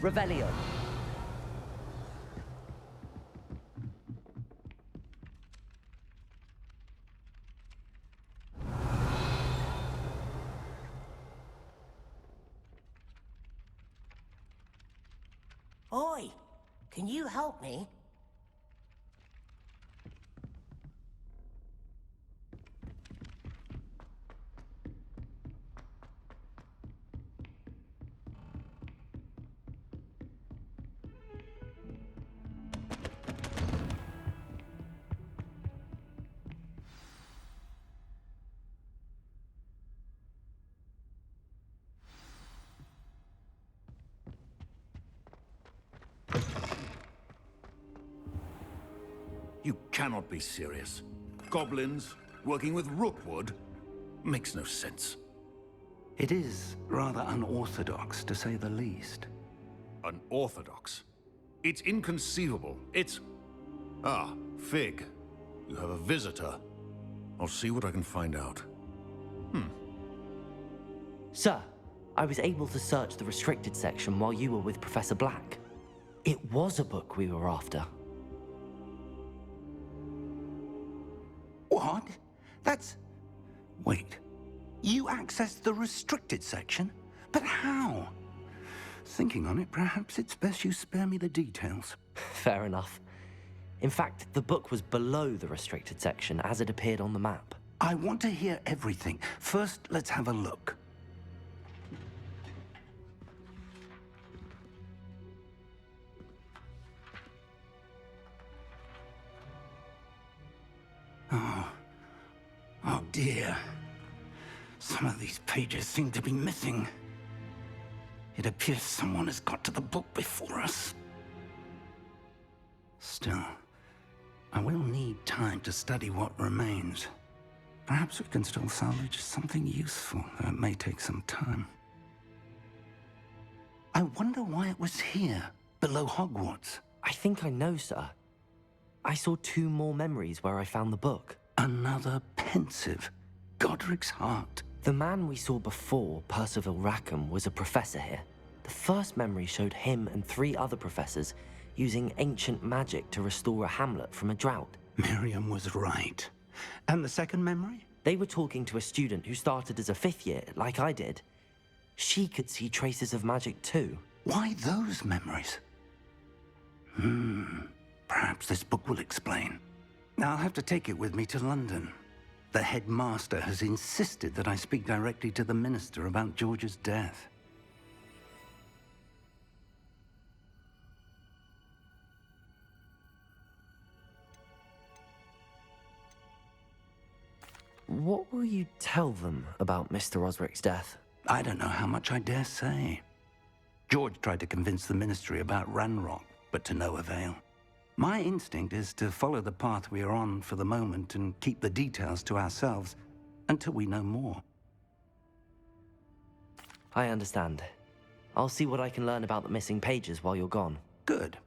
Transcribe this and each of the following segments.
Revelio. Oi! Can you help me? You cannot be serious. Goblins working with Rookwood? Makes no sense. It is rather unorthodox, to say the least. Unorthodox? It's inconceivable. It's... Ah, Fig. You have a visitor. I'll see what I can find out. Sir, I was able to search the restricted section while you were with Professor Black. It was a book we were after. What? That's... Wait. You accessed the restricted section? But how? Thinking on it, perhaps it's best you spare me the details. Fair enough. In fact, the book was below the restricted section as it appeared on the map. I want to hear everything. First, let's have a look. Oh dear. Some of these pages seem to be missing. It appears someone has got to the book before us. Still, I will need time to study what remains. Perhaps we can still salvage something useful, though it may take some time. I wonder why it was here, below Hogwarts. I think I know, sir. I saw 2 more memories where I found the book. Another pensive. Godric's heart. The man we saw before, Percival Rackham, was a professor here. The first memory showed him and 3 other professors using ancient magic to restore a hamlet from a drought. Miriam was right. And the second memory? They were talking to a student who started as a 5th year, like I did. She could see traces of magic too. Why those memories? Perhaps this book will explain. I'll have to take it with me to London. The headmaster has insisted that I speak directly to the minister about George's death. What will you tell them about Mr. Osric's death? I don't know how much I dare say. George tried to convince the ministry about Ranrock, but to no avail. My instinct is to follow the path we are on for the moment and keep the details to ourselves until we know more. I understand. I'll see what I can learn about the missing pages while you're gone. Good.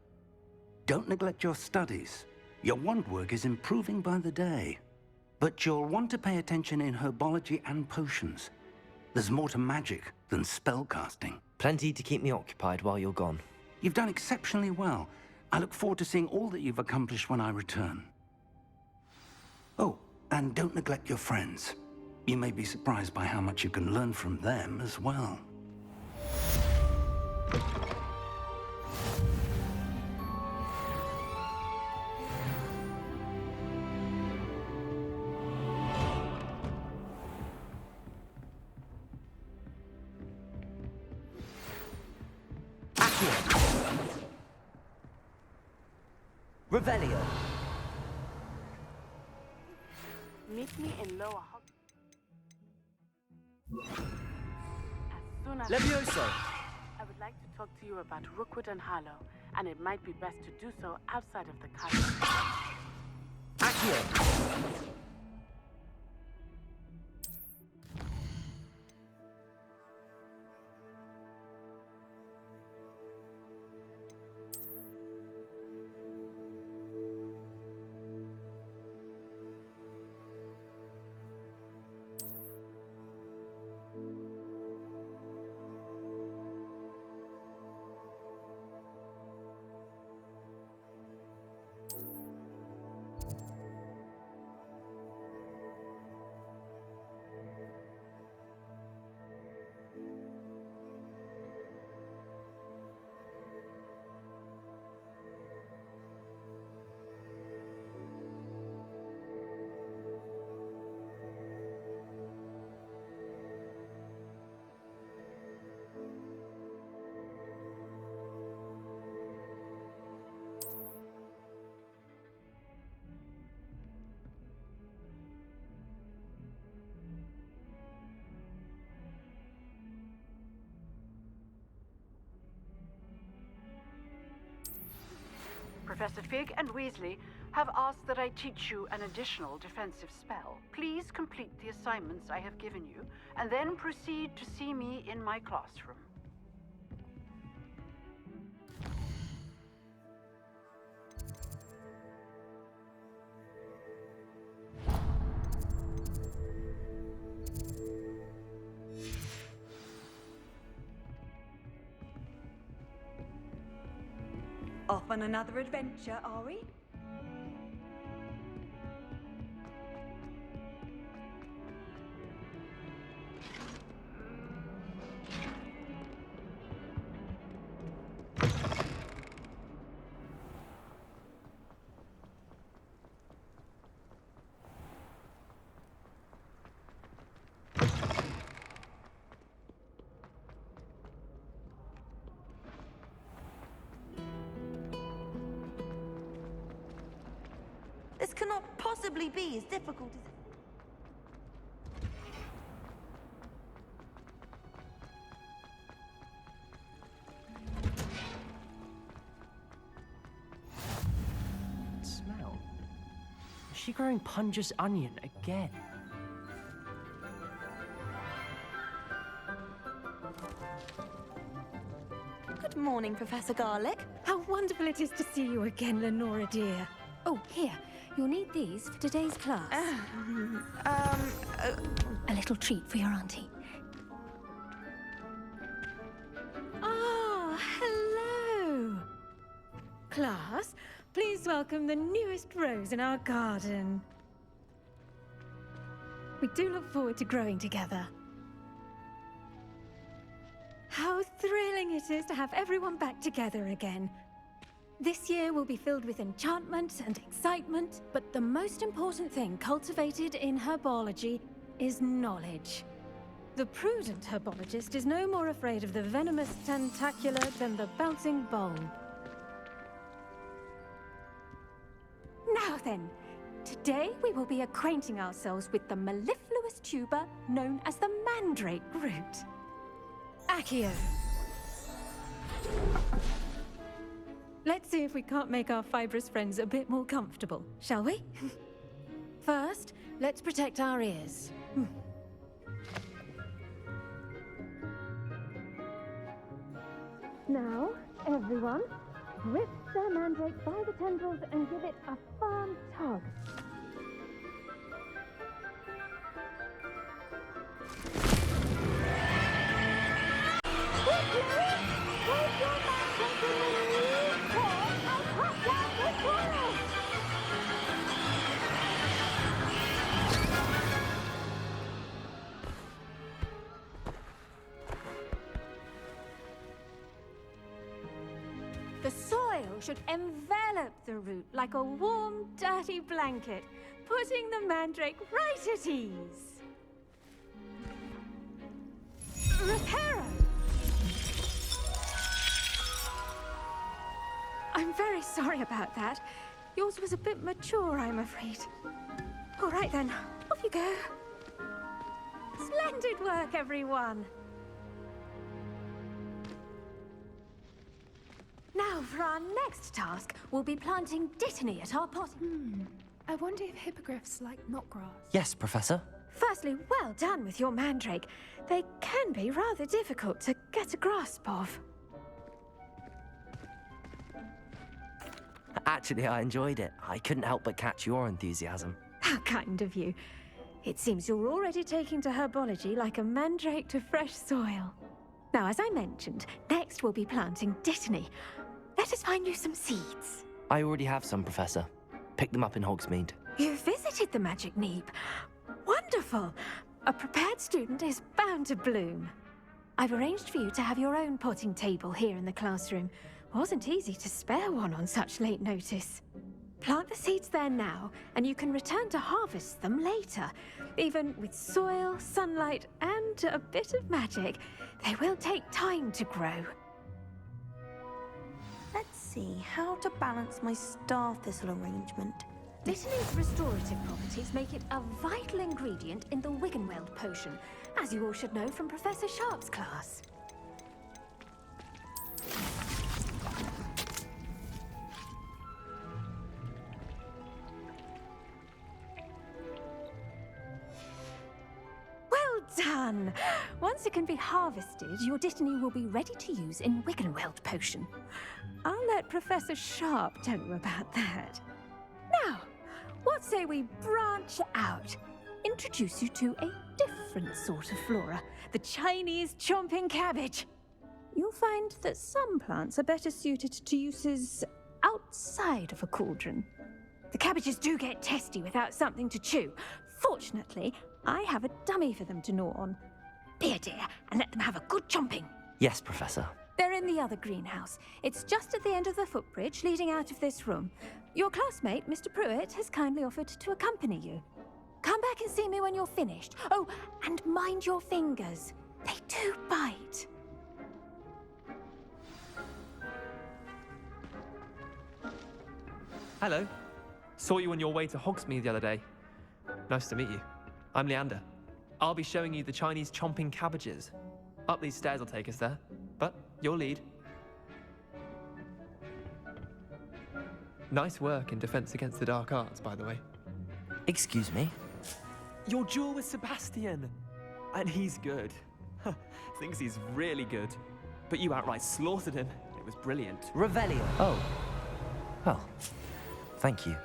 Don't neglect your studies. Your wand work is improving by the day. But you'll want to pay attention in herbology and potions. There's more to magic than spellcasting. Plenty to keep me occupied while you're gone. You've done exceptionally well. I look forward to seeing all that you've accomplished when I return. Oh, and don't neglect your friends. You may be surprised by how much you can learn from them as well. Revelio. Meet me in Lower Hogwarts. As soon as Levioso. I would like to talk to you about Rookwood and Harlow, and it might be best to do so outside of the castle. Accio. Professor Fig and Weasley have asked that I teach you an additional defensive spell. Please complete the assignments I have given you, and then proceed to see me in my classroom. Off on another adventure, are we? This cannot possibly be as difficult as it... Smell? Is she growing Punja's onion again? Good morning, Professor Garlic. How wonderful it is to see you again, Lenora dear. Oh, here. You'll need these for today's class. A little treat for your auntie. Ah, hello. Class, please welcome the newest rose in our garden. We do look forward to growing together. How thrilling it is to have everyone back together again. This year will be filled with enchantment and excitement, but the most important thing cultivated in herbology is knowledge. The prudent herbologist is no more afraid of the venomous tentacula than the bouncing bulb. Now then, today we will be acquainting ourselves with the mellifluous tuber known as the mandrake root. Accio. Let's see if we can't make our fibrous friends a bit more comfortable, shall we? First, let's protect our ears. Now, everyone, grip their mandrake by the tendrils and give it a firm tug. The soil should envelop the root like a warm, dirty blanket, putting the mandrake right at ease. Reparo! I'm very sorry about that. Yours was a bit mature, I'm afraid. All right then, off you go. Splendid work, everyone! Now, for our next task, we'll be planting dittany at our pot. I wonder if hippogriffs like knotgrass. Yes, Professor. Firstly, well done with your mandrake. They can be rather difficult to get a grasp of. Actually, I enjoyed it. I couldn't help but catch your enthusiasm. How kind of you. It seems you're already taking to herbology like a mandrake to fresh soil. Now, as I mentioned, next we'll be planting dittany. Let us find you some seeds. I already have some, Professor. Picked them up in Hogsmeade. You visited the Magic Neep. Wonderful! A prepared student is bound to bloom. I've arranged for you to have your own potting table here in the classroom. Wasn't easy to spare one on such late notice. Plant the seeds there now, and you can return to harvest them later. Even with soil, sunlight, and a bit of magic, they will take time to grow. Let's see how to balance my star thistle arrangement. Dittany's restorative properties make it a vital ingredient in the Wiggenweld potion, as you all should know from Professor Sharp's class. done. Once it can be harvested, your Dittany will be ready to use in Wiggenweld potion. I'll let Professor Sharp tell you about that. Now, what say we branch out? Introduce you to a different sort of flora, the Chinese chomping cabbage. You'll find that some plants are better suited to uses outside of a cauldron. The cabbages do get testy without something to chew. Fortunately, I have a dummy for them to gnaw on. Be a dear and let them have a good chomping. Yes, Professor. They're in the other greenhouse. It's just at the end of the footbridge leading out of this room. Your classmate, Mr. Pruitt, has kindly offered to accompany you. Come back and see me when you're finished. Oh, and mind your fingers. They do bite. Hello. Saw you on your way to Hogsmeade the other day. Nice to meet you. I'm Leander. I'll be showing you the Chinese chomping cabbages. Up these stairs will take us there, but you'll lead. Nice work in Defense Against the Dark Arts, by the way. Excuse me? Your duel with Sebastian! And he's good. Thinks he's really good. But you outright slaughtered him. It was brilliant. Revelio. Oh. Well, thank you.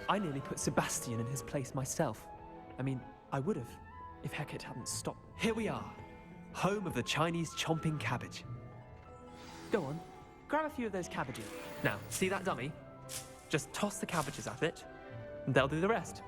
I nearly put Sebastian in his place myself. I mean, I would have, if Hecate hadn't stopped. Here we are, home of the Chinese chomping cabbage. Go on, grab a few of those cabbages. Now, see that dummy? Just toss the cabbages at it, and they'll do the rest.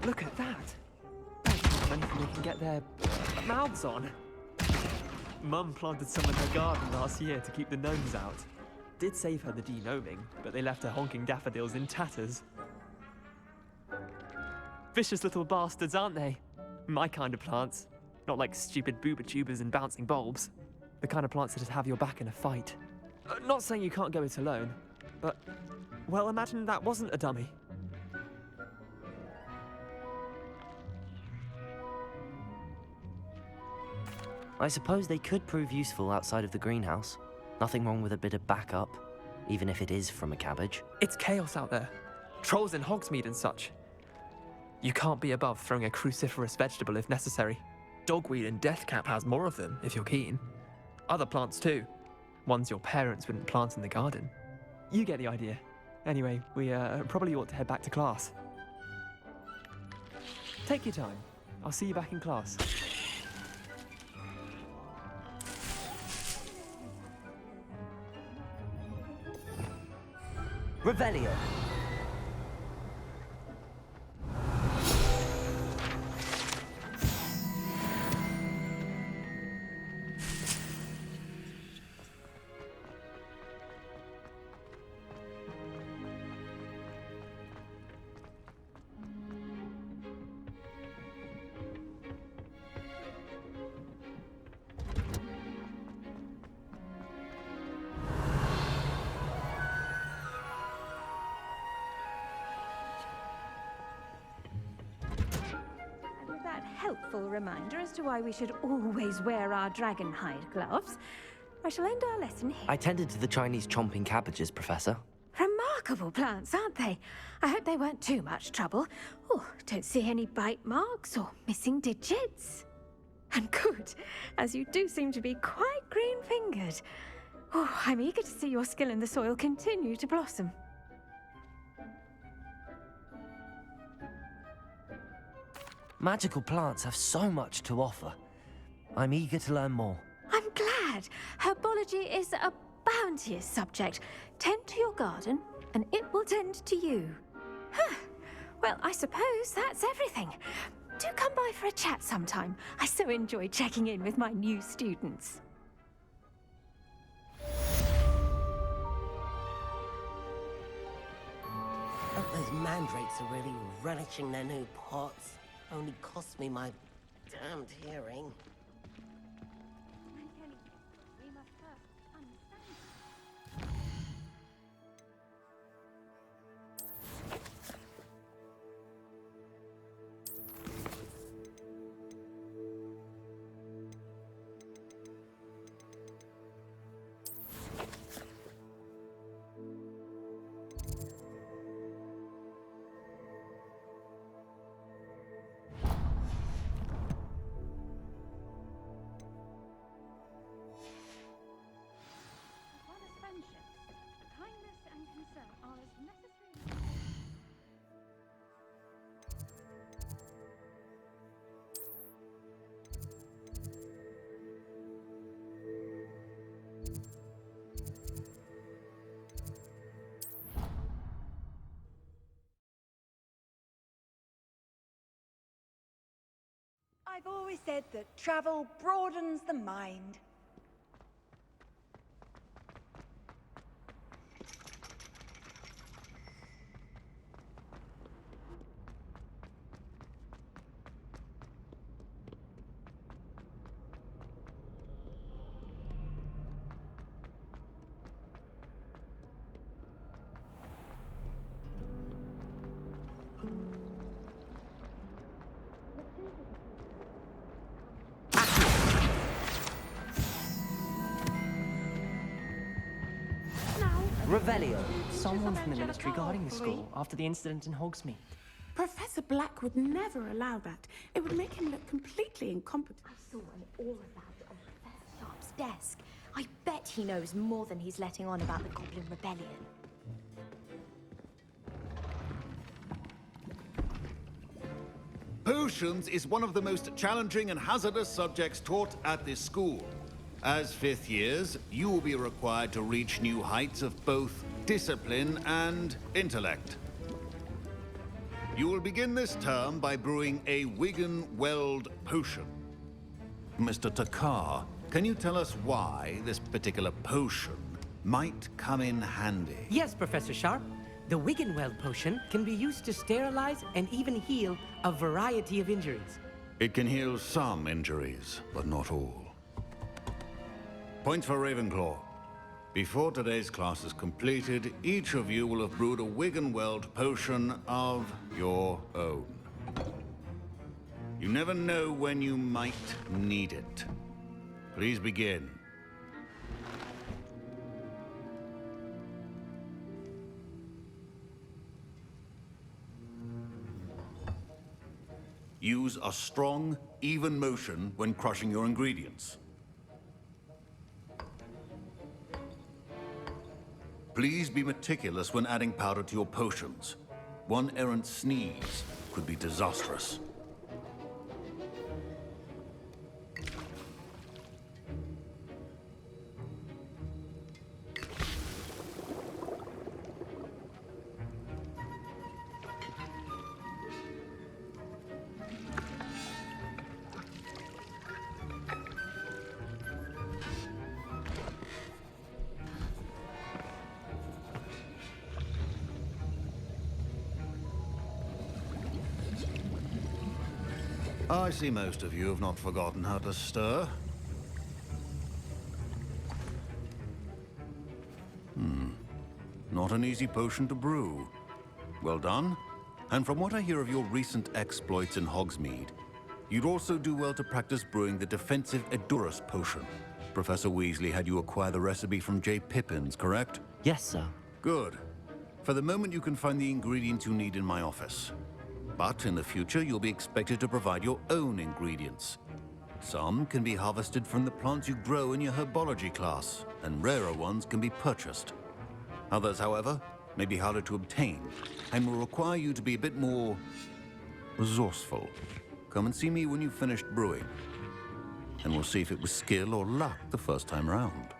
Look at that! There's anything they can get their mouths on. Mum planted some in her garden last year to keep the gnomes out. Did save her the de-gnoming, but they left her honking daffodils in tatters. Vicious little bastards, aren't they? My kind of plants. Not like stupid booba tubers and bouncing bulbs. The kind of plants that'd have your back in a fight. Not saying you can't go it alone, but, well, imagine that wasn't a dummy. I suppose they could prove useful outside of the greenhouse. Nothing wrong with a bit of backup, even if it is from a cabbage. It's chaos out there. Trolls in Hogsmeade and such. You can't be above throwing a cruciferous vegetable if necessary. Dogweed and deathcap has more of them, if you're keen. Other plants too. Ones your parents wouldn't plant in the garden. You get the idea. Anyway, we probably ought to head back to class. Take your time. I'll see you back in class. Revelio. Helpful reminder as to why we should always wear our dragon hide gloves. I shall end our lesson here. I tended to the Chinese chomping cabbages, Professor. Remarkable plants, aren't they? I hope they weren't too much trouble. Oh, don't see any bite marks or missing digits. And good, as you do seem to be quite green-fingered. Oh, I'm eager to see your skill in the soil continue to blossom. Magical plants have so much to offer. I'm eager to learn more. I'm glad. Herbology is a bounteous subject. Tend to your garden, and it will tend to you. Huh. Well, I suppose that's everything. Do come by for a chat sometime. I so enjoy checking in with my new students. Those mandrakes are really relishing their new pots. Only cost me my damned hearing. I've always said that travel broadens the mind. Revelio. Someone from the ministry guarding the school after the incident in Hogsmeade. Professor Black would never allow that. It would make him look completely incompetent. I saw an aura bag on Professor Sharp's desk. I bet he knows more than he's letting on about the Goblin Rebellion. Potions is one of the most challenging and hazardous subjects taught at this school. As fifth years, you will be required to reach new heights of both discipline and intellect. You will begin this term by brewing a Wiggenweld potion. Mr. Takar, can you tell us why this particular potion might come in handy? Yes, Professor Sharp. The Wiggenweld potion can be used to sterilize and even heal a variety of injuries. It can heal some injuries, but not all. Points for Ravenclaw. Before today's class is completed, each of you will have brewed a Wiggenweld potion of your own. You never know when you might need it. Please begin. Use a strong, even motion when crushing your ingredients. Please be meticulous when adding powder to your potions. One errant sneeze could be disastrous. I see most of you have not forgotten how to stir. Not an easy potion to brew. Well done. And from what I hear of your recent exploits in Hogsmeade, you'd also do well to practice brewing the defensive Edurus potion. Professor Weasley had you acquire the recipe from J. Pippins, correct? Yes, sir. Good. For the moment, you can find the ingredients you need in my office. But in the future, you'll be expected to provide your own ingredients. Some can be harvested from the plants you grow in your herbology class, and rarer ones can be purchased. Others, however, may be harder to obtain, and will require you to be a bit more resourceful. Come and see me when you've finished brewing, and we'll see if it was skill or luck the first time around.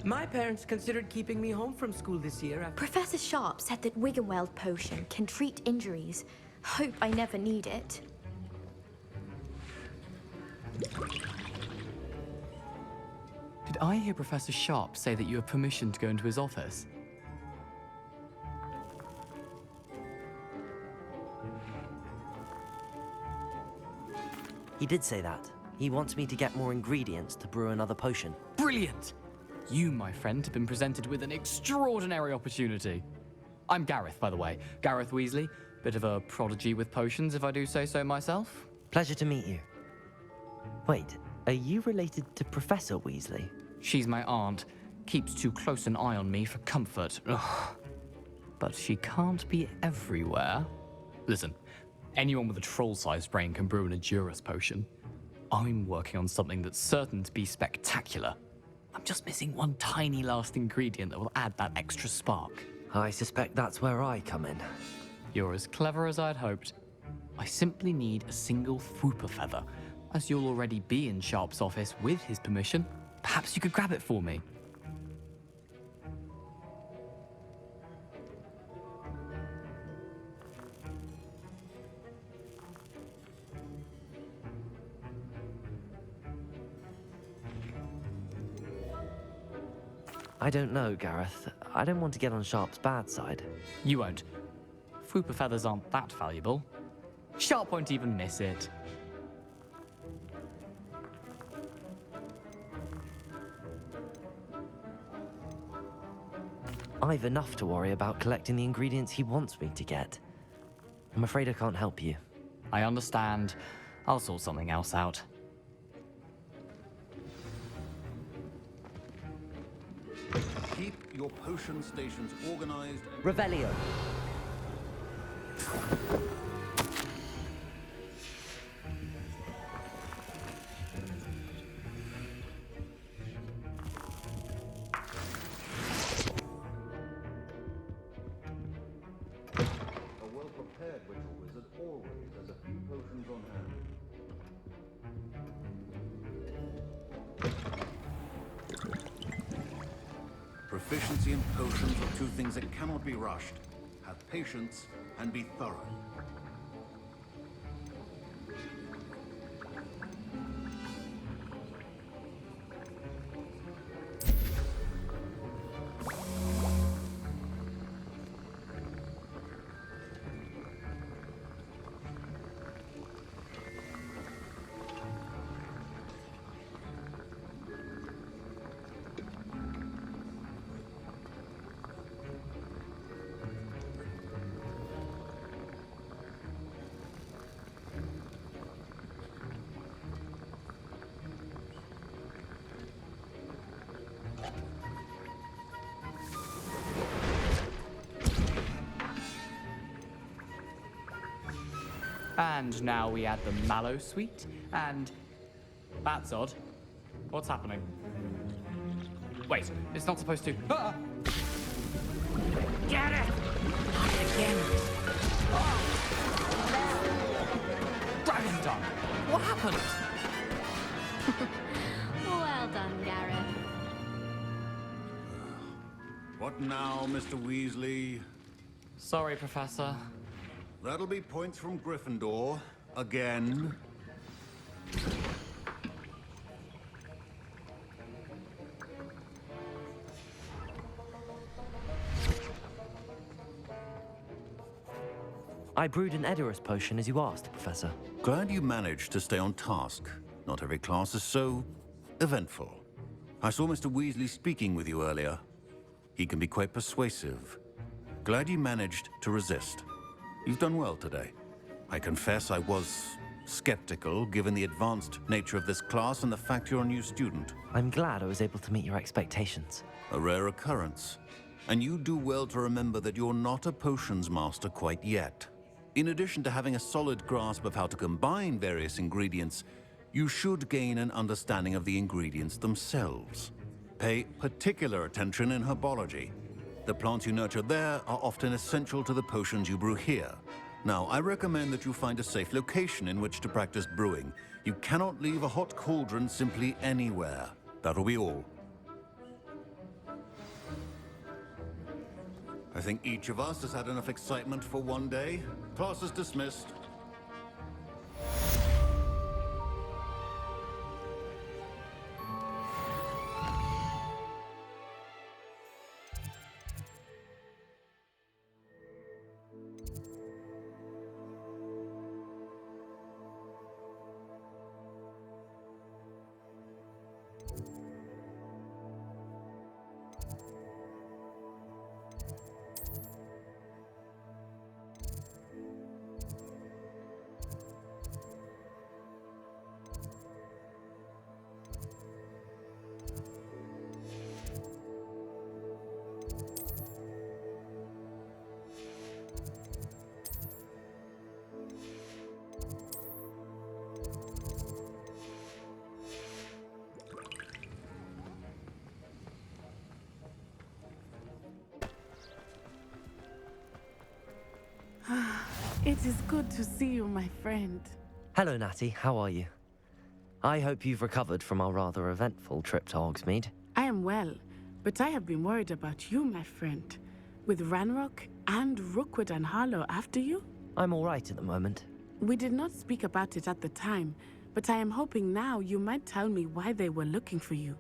My parents considered keeping me home from school this year after... Professor Sharp said that Wiggenweld potion can treat injuries. Hope I never need it. Did I hear Professor Sharp say that you have permission to go into his office? He did say that. He wants me to get more ingredients to brew another potion. Brilliant! You, my friend, have been presented with an extraordinary opportunity. I'm Gareth, by the way. Gareth Weasley. Bit of a prodigy with potions, if I do say so myself. Pleasure to meet you. Wait, are you related to Professor Weasley? She's my aunt. Keeps too close an eye on me for comfort. Ugh. But she can't be everywhere. Listen, anyone with a troll-sized brain can brew an Edurus potion. I'm working on something that's certain to be spectacular. I'm just missing one tiny last ingredient that will add that extra spark. I suspect that's where I come in. You're as clever as I'd hoped. I simply need a single Fwooper feather. As you'll already be in Sharp's office with his permission, perhaps you could grab it for me. I don't know, Gareth. I don't want to get on Sharp's bad side. You won't. Fwooper feathers aren't that valuable. Sharp won't even miss it. I've enough to worry about collecting the ingredients he wants me to get. I'm afraid I can't help you. I understand. I'll sort something else out. Keep your potion stations organized. Revelio. A well-prepared ritual wizard always has a few potions on hand. Proficiency in potions are two things that cannot be rushed. Have patience and be thorough. And now we add the mallow sweet, and... That's odd. What's happening? Wait, it's not supposed to... Ah! Get it! Not again. Dragon tongue! What happened? Well done, Gareth. What now, Mr. Weasley? Sorry, Professor. That'll be points from Gryffindor. Again. I brewed an Edurus potion as you asked, Professor. Glad you managed to stay on task. Not every class is so eventful. I saw Mr. Weasley speaking with you earlier. He can be quite persuasive. Glad you managed to resist. You've done well today. I confess I was skeptical, given the advanced nature of this class and the fact you're a new student. I'm glad I was able to meet your expectations. A rare occurrence. And you do well to remember that you're not a potions master quite yet. In addition to having a solid grasp of how to combine various ingredients, you should gain an understanding of the ingredients themselves. Pay particular attention in herbology. The plants you nurture there are often essential to the potions you brew here. Now, I recommend that you find a safe location in which to practice brewing. You cannot leave a hot cauldron simply anywhere. That'll be all. I think each of us has had enough excitement for one day. Class is dismissed. It is good to see you, my friend. Hello, Natty. How are you? I hope you've recovered from our rather eventful trip to Hogsmeade. I am well, but I have been worried about you, my friend. With Ranrock and Rookwood and Harlow after you? I'm all right at the moment. We did not speak about it at the time, but I am hoping now you might tell me why they were looking for you.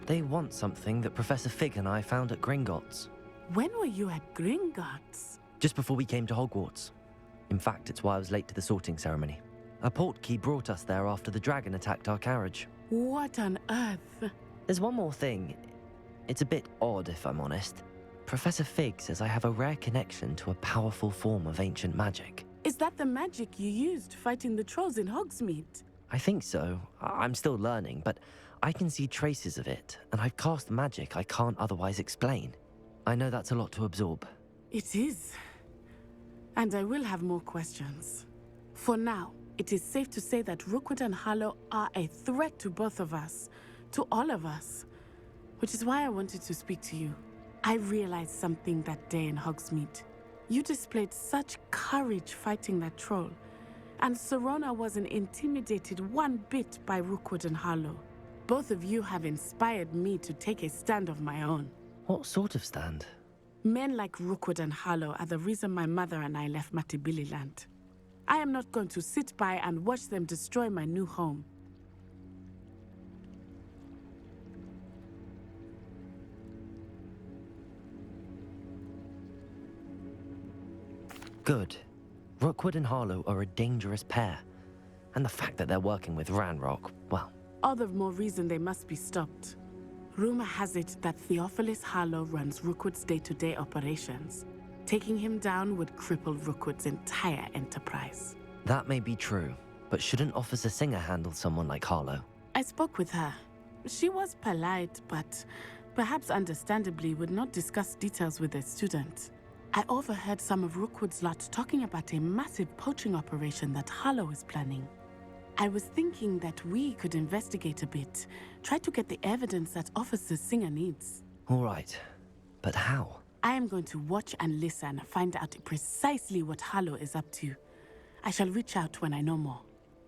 They want something that Professor Fig and I found at Gringotts. When were you at Gringotts? Just before we came to Hogwarts. In fact, it's why I was late to the sorting ceremony. A portkey brought us there after the dragon attacked our carriage. What on earth? There's one more thing. It's a bit odd, if I'm honest. Professor Fig says I have a rare connection to a powerful form of ancient magic. Is that the magic you used fighting the trolls in Hogsmeade? I think so. I'm still learning, but I can see traces of it, and I've cast magic I can't otherwise explain. I know that's a lot to absorb. It is. And I will have more questions. For now, it is safe to say that Rookwood and Harlow are a threat to both of us, to all of us. Which is why I wanted to speak to you. I realized something that day in Hogsmeade. You displayed such courage fighting that troll, and Serona wasn't intimidated one bit by Rookwood and Harlow. Both of you have inspired me to take a stand of my own. What sort of stand? Men like Rookwood and Harlow are the reason my mother and I left Matabeleland. I am not going to sit by and watch them destroy my new home. Good. Rookwood and Harlow are a dangerous pair. And the fact that they're working with Ranrock, well... All the more reason they must be stopped. Rumor has it that Theophilus Harlow runs Rookwood's day-to-day operations. Taking him down would cripple Rookwood's entire enterprise. That may be true, but shouldn't Officer Singer handle someone like Harlow? I spoke with her. She was polite, but perhaps understandably would not discuss details with a student. I overheard some of Rookwood's lot talking about a massive poaching operation that Harlow is planning. I was thinking that we could investigate a bit, try to get the evidence that Officer Singer needs. All right, but how? I am going to watch and listen, find out precisely what Harlow is up to. I shall reach out when I know more.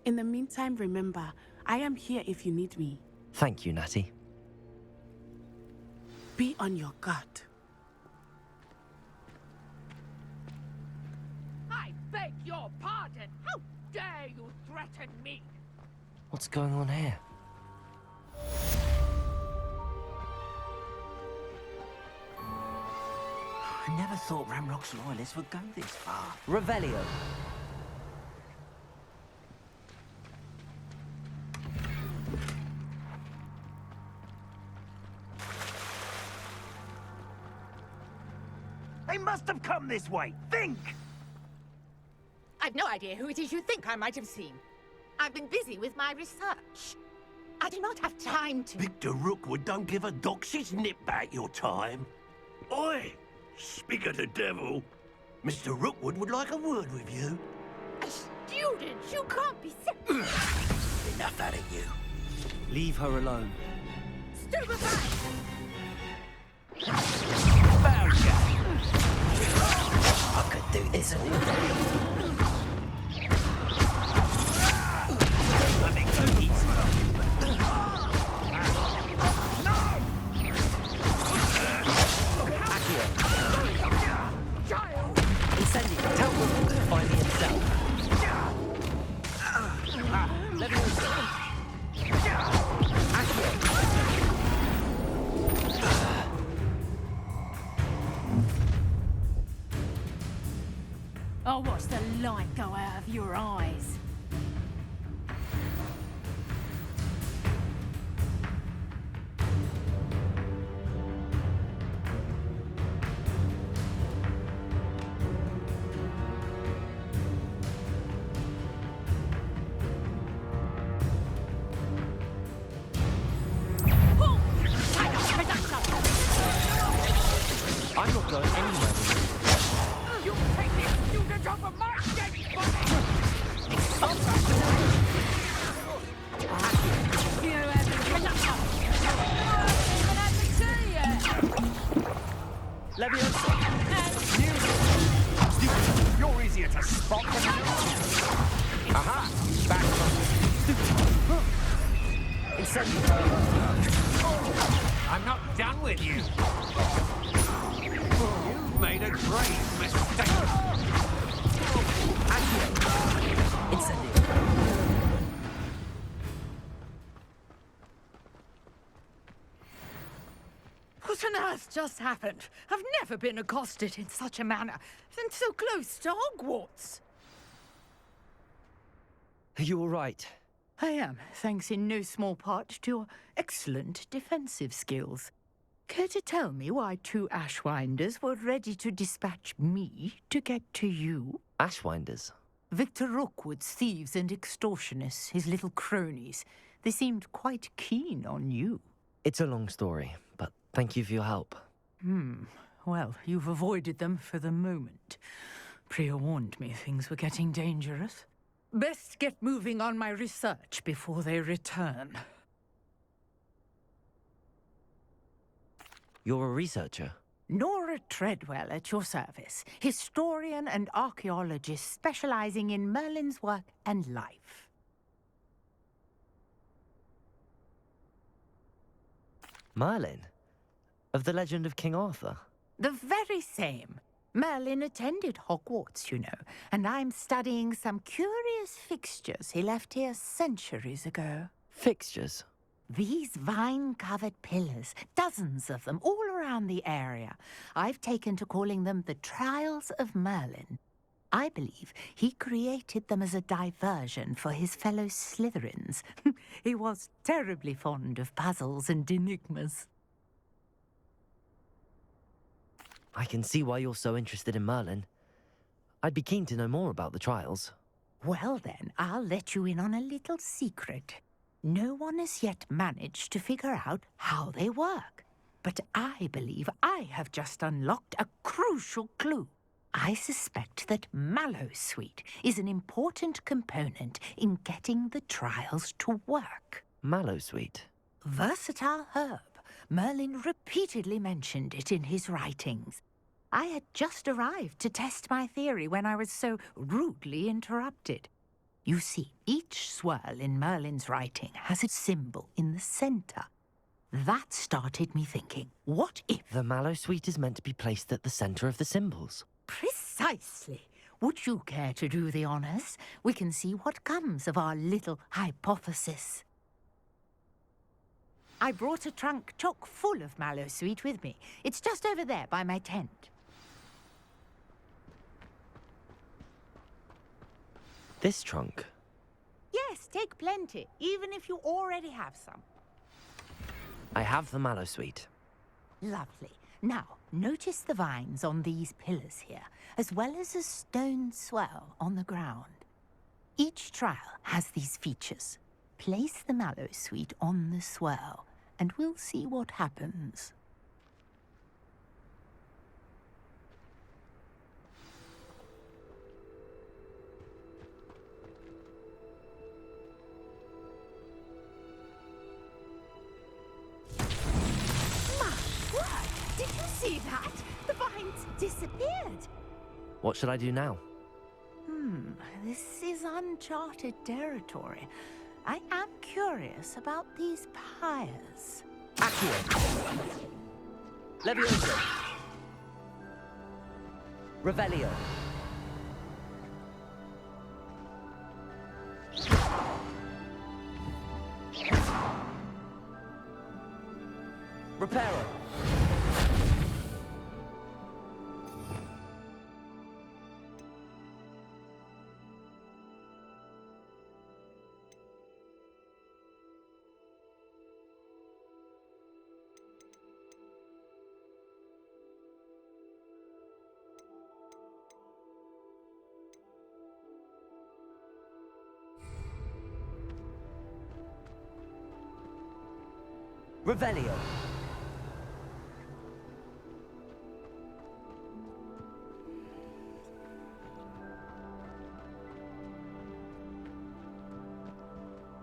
In the meantime, remember, I am here if you need me. Thank you, Natty. Be on your guard. I beg your pardon! How dare you threaten me? What's going on here? I never thought Ranrock's loyalists would go this far. Revelio. They must have come this way. Think! I've no idea who it is you think I might have seen. I've been busy with my research. I do not have time to... Victor Rookwood don't give a doxy's nip back your time. Oi! Speak of the devil. Mr. Rookwood would like a word with you. A student? You can't be... Enough out of you. Leave her alone. Stupefy! I could do this all day. Incendio, tell Rookwood to find me himself. Leviosa. I'll watch the light go out of your eyes. I'm not going anywhere with you. You take this student over my dead body! I'm not done with you. You've made a great mistake. What on earth just happened? I've never been accosted in such a manner, and so close to Hogwarts. Are you all right? I am, thanks in no small part to your excellent defensive skills. Care to tell me why 2 Ashwinders were ready to dispatch me to get to you? Ashwinders? Victor Rookwood's thieves and extortionists, his little cronies. They seemed quite keen on you. It's a long story, but thank you for your help. Well, you've avoided them for the moment. Priya warned me things were getting dangerous. Best get moving on my research before they return. You're a researcher? Nora Treadwell at your service, historian and archaeologist specializing in Merlin's work and life. Merlin? Of the legend of King Arthur? The very same. Merlin attended Hogwarts, you know, and I'm studying some curious fixtures he left here centuries ago. Fixtures? These vine-covered pillars, dozens of them, all around the area. I've taken to calling them the Trials of Merlin. I believe he created them as a diversion for his fellow Slytherins. He was terribly fond of puzzles and enigmas. I can see why you're so interested in Merlin. I'd be keen to know more about the trials. Well then, I'll let you in on a little secret. No one has yet managed to figure out how they work. But I believe I have just unlocked a crucial clue. I suspect that Mallowsweet is an important component in getting the trials to work. Mallowsweet? Versatile herb. Merlin repeatedly mentioned it in his writings. I had just arrived to test my theory when I was so rudely interrupted. You see, each swirl in Merlin's writing has a symbol in the center. That started me thinking, what if... The Mallowsweet is meant to be placed at the center of the symbols. Precisely. Would you care to do the honors? We can see what comes of our little hypothesis. I brought a trunk chock full of Mallowsweet with me. It's just over there by my tent. This trunk? Yes, take plenty, even if you already have some. I have the Mallowsweet. Lovely. Now, notice the vines on these pillars here, as well as a stone swell on the ground. Each trial has these features. Place the Mallowsweet on the swirl, and we'll see what happens. My word! Did you see that? The vines disappeared. What should I do now? This is uncharted territory. I am curious about these pyres. Accio! Levioso! Revelio! Reparo! Revelio.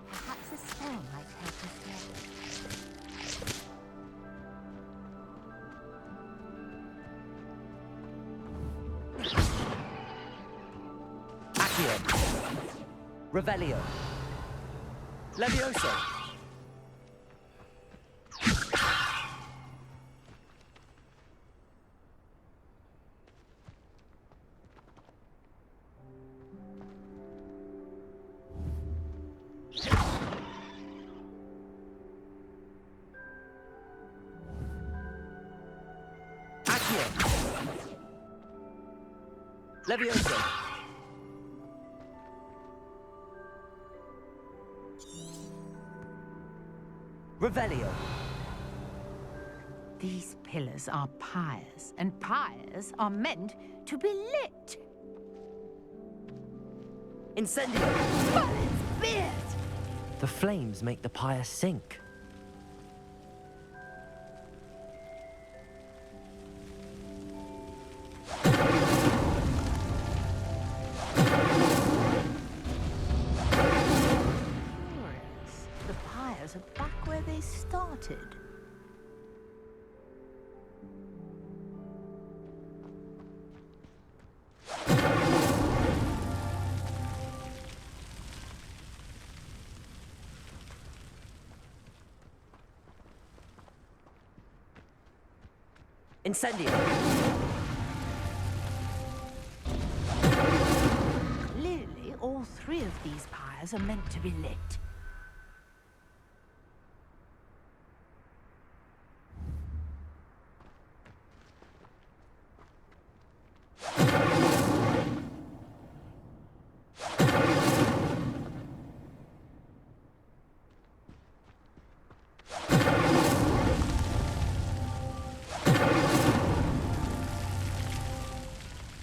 Perhaps a spell might help us here. Accio. Revelio. Levioso. Accio! Levioso! Revelio! These pillars are pyres, and pyres are meant to be lit. Incendio! But it's beard! The flames make the pyre sink. The pyres are back where they started. Incendio! Clearly, all three of these pyres are meant to be lit.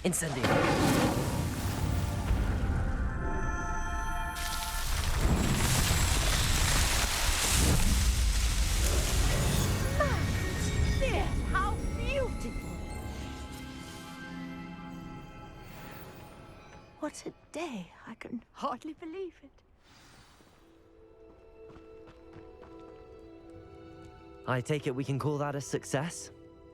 Incendio! There, how beautiful! What a day! I can hardly believe it. I take it we can call that a success?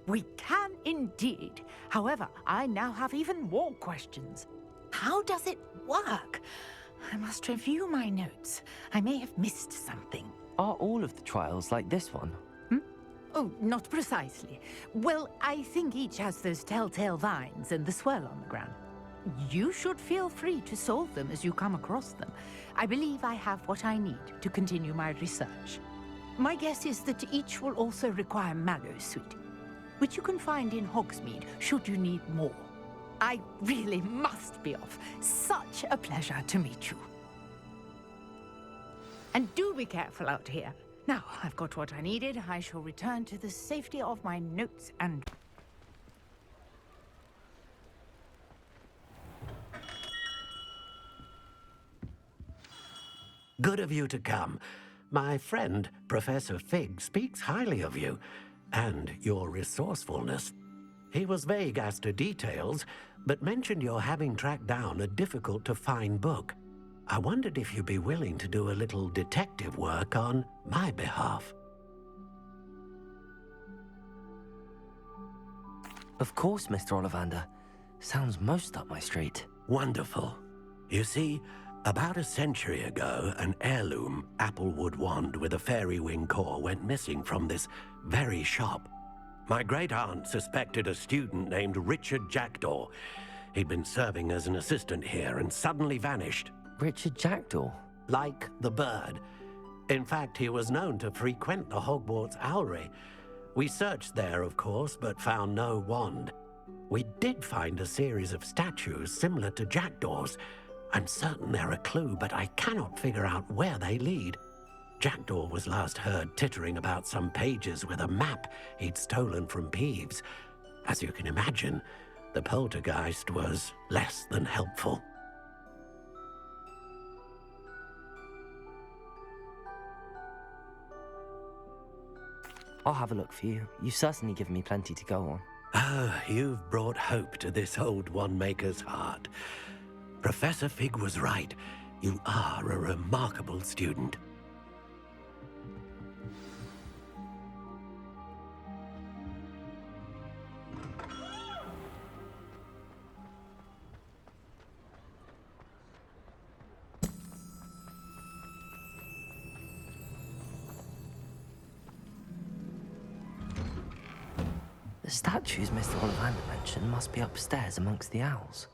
We can indeed. However, I now have even more questions. How does it work? I must review my notes. I may have missed something. Are all of the trials like this one? Oh, not precisely. Well, I think each has those telltale vines and the swirl on the ground. You should feel free to solve them as you come across them. I believe I have what I need to continue my research. My guess is that each will also require mallow sweet, which you can find in Hogsmeade should you need more. I really must be off. Such a pleasure to meet you. And do be careful out here. Now, I've got what I needed. I shall return to the safety of my notes and... Good of you to come. My friend, Professor Fig, speaks highly of you and your resourcefulness. He was vague as to details, but mentioned your having tracked down a difficult-to-find book. I wondered if you'd be willing to do a little detective work on my behalf. Of course, Mr. Ollivander. Sounds most up my street. Wonderful. You see, about a century ago, an heirloom applewood wand with a fairy wing core went missing from this very shop. My great-aunt suspected a student named Richard Jackdaw. He'd been serving as an assistant here and suddenly vanished. Richard Jackdaw? Like the bird. In fact, he was known to frequent the Hogwarts Owlery. We searched there, of course, but found no wand. We did find a series of statues similar to Jackdaw's. I'm certain they're a clue, but I cannot figure out where they lead. Jackdaw was last heard tittering about some pages with a map he'd stolen from Peeves. As you can imagine, the poltergeist was less than helpful. I'll have a look for you. You've certainly given me plenty to go on. Ah, you've brought hope to this old one-maker's heart. Professor Fig was right. You are a remarkable student. The statues Mr. Ollivander mentioned must be upstairs amongst the owls.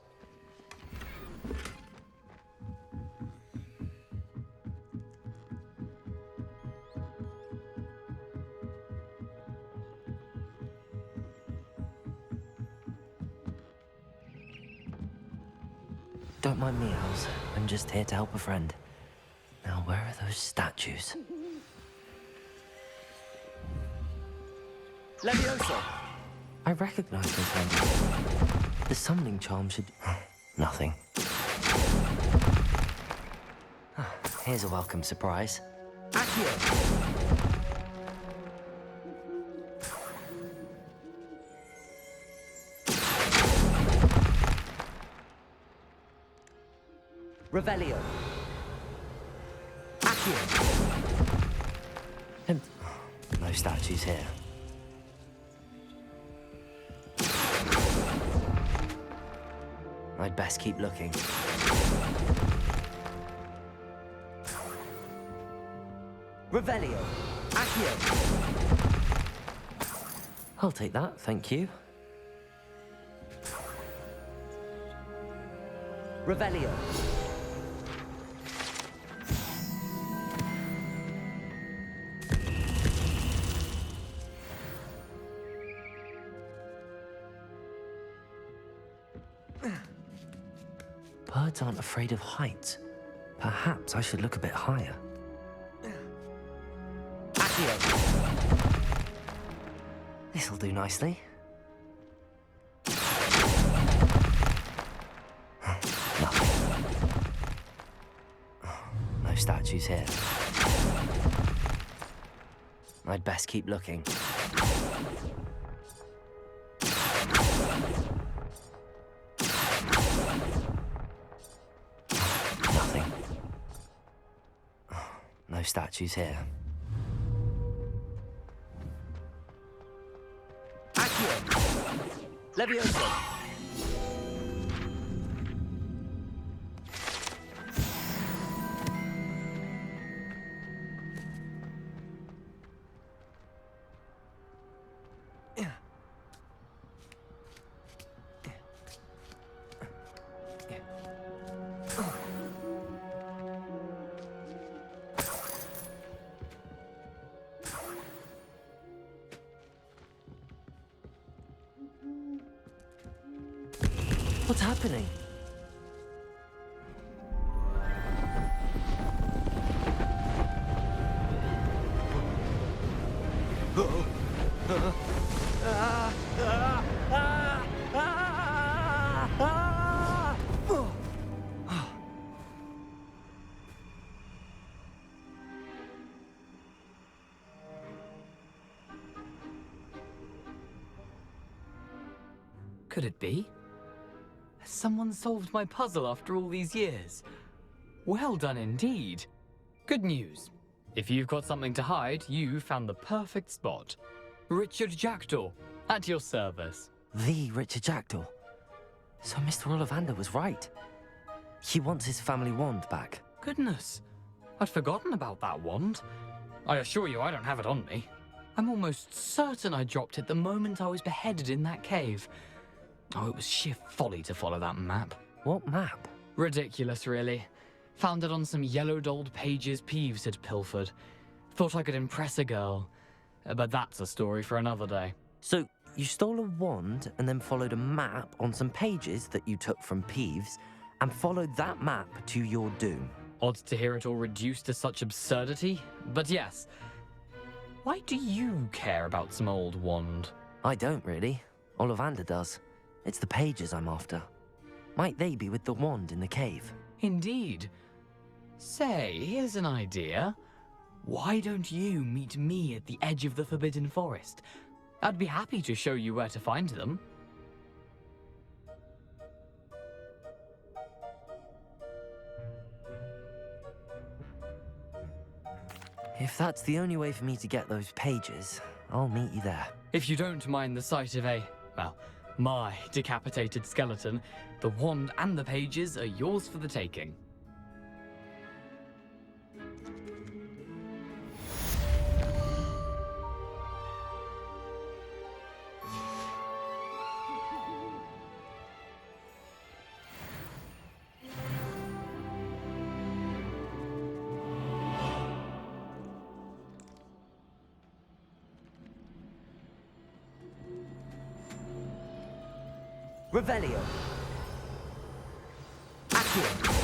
Don't mind me, Owls. I'm just here to help a friend. Now, where are those statues? Levioso! I recognize those handles. The summoning charm should... Nothing. Here's a welcome surprise. Accio! Revelio. Accio! And... No statues here. I'd best keep looking. Revelio. Accio! I'll take that, thank you. Revelio. Birds aren't afraid of heights. Perhaps I should look a bit higher. Accio! This'll do nicely. Nothing. No statues here. I'd best keep looking. Nothing. No statues here. Accio! Levioso! What's happening? Could it be? Has someone solved my puzzle after all these years? Well done indeed. Good news. If you've got something to hide, you found the perfect spot. Richard Jackdaw, at your service. The Richard Jackdaw. So Mr. Ollivander was right. He wants his family wand back. Goodness, I'd forgotten about that wand. I assure you I don't have it on me. I'm almost certain I dropped it the moment I was beheaded in that cave. Oh, it was sheer folly to follow that map. What map? Ridiculous, really. Found it on some yellowed old pages Peeves had pilfered. Thought I could impress a girl. But that's a story for another day. So, you stole a wand and then followed a map on some pages that you took from Peeves and followed that map to your doom. Odd to hear it all reduced to such absurdity, but yes. Why do you care about some old wand? I don't, really. Ollivander does. It's the pages I'm after. Might they be with the wand in the cave? Indeed. Say, here's an idea. Why don't you meet me at the edge of the Forbidden Forest? I'd be happy to show you where to find them. If that's the only way for me to get those pages, I'll meet you there. If you don't mind the sight of my decapitated skeleton, the wand and the pages are yours for the taking. Revelio. here.